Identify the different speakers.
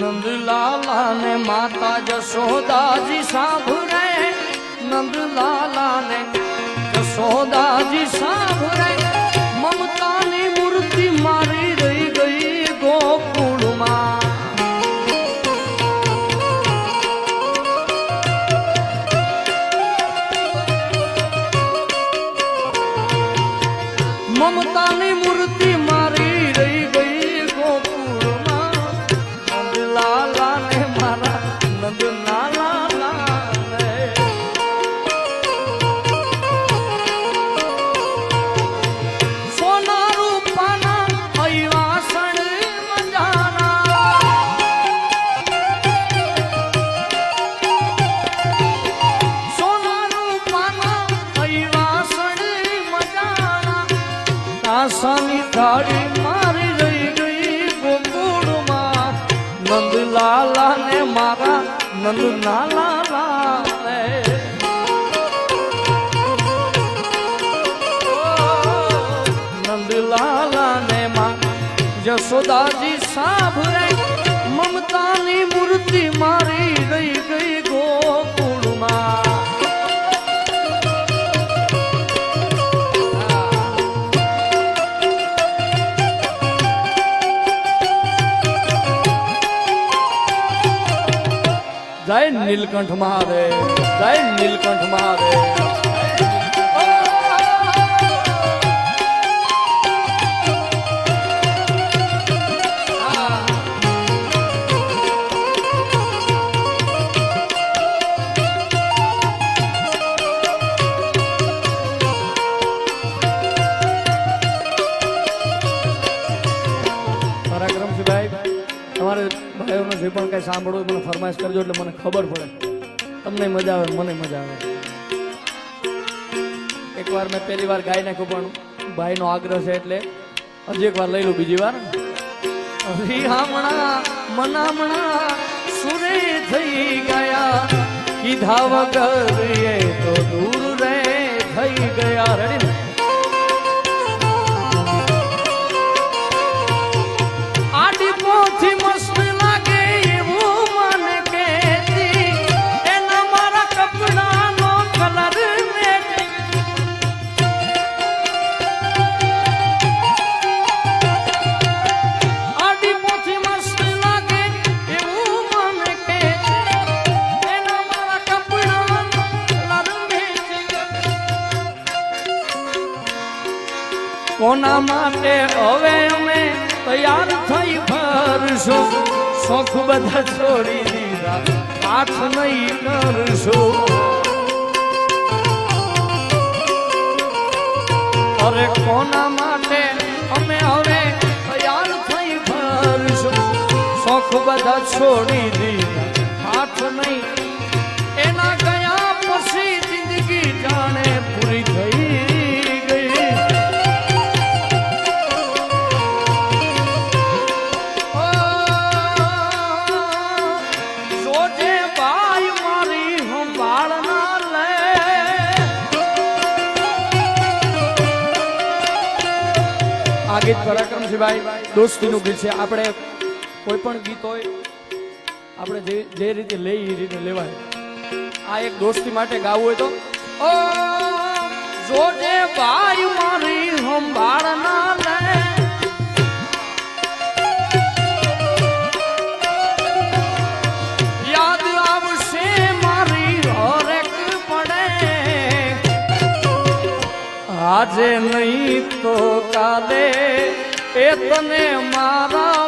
Speaker 1: નંદલાલા ને માતા જશોદાજી સાંભળે, નંદલાલા ને જશોદાજી સાંભળે, મમતાની મૂર્તિ મારી રહી ગઈ ગોકુળમાં. મમતાની મૂર્તિ મારી રહી ગઈ ગોકુળમાં. નંદલાલા ને મારા નંદલાલા ને સોના રૂપાના અયવાસણ મજાના, સોના રૂપાના અયવાસણ મજાના, આસાની થાળી મારી રહી ગઈ ગોકુળમાં. નંદલાલા ને મારા નંદલાલા ને નંદલાલા ને મારા જશોદાજી સાંભળે, મમતાની મૂર્તિ મારી રહી ગઈ ગોકુળમાં. જય નીલકંઠ મહાદેવ, જય નીલકંઠ મહાદેવ. પરાક્રમસિંહભાઈ, તમારે ભાઈઓને જે પણ કઈ સાંભળવું મને ફરમાઈશ કરજો, એટલે મને ખબર પડે. તમને મજા આવે, મને મજા આવે. એકવાર મેં પહેલી વાર ગાઈ નાખ્યું, પણ ભાઈનો આગ્રહ છે એટલે હજી એકવાર લઈ લઉં. બીજી વાર હમણાં મનામણા સુરે થઈ ગયા, કીધા વગર એ તો દૂર રે થઈ ગયા. રેડી ને? આડી પોથી મસ્ત લાગે એવું મને કહેતી, એના મારા કપડાનો કલર મેચિંગ. આડી પોથી મસ્ત લાગે એવું મને કહેતી, એના મારા કપડાનો કલર મેચિંગ. કોના માટે હવે અમે તૈયાર થઈ ફરશું, શોખ બધા છોડી દીધા, પાછ નહીં કરશું. અરે કોના માટે અમે હવે તૈયાર થઈ ફરશું, શોખ બધા છોડી દીધા, હાથ નહીં. એના ગયા પછી જિંદગી જાણે પૂરી થઈ ગઈ. આ ગીત પરાક્રમસિંહભાઈ દોસ્તીનું ગીત છે. આપણે કોઈ પણ ગીત હોય આપણે જે રીતે લઈએ એ રીતે લેવાય. આ એક દોસ્તી માટે ગાવું હોય તો ઓ જોજે ભાઈ મારી સંભાળ ના લે, યાદ આવશે મારી હરેક પડે, આજે નહીં તો કાલે એ તને મારા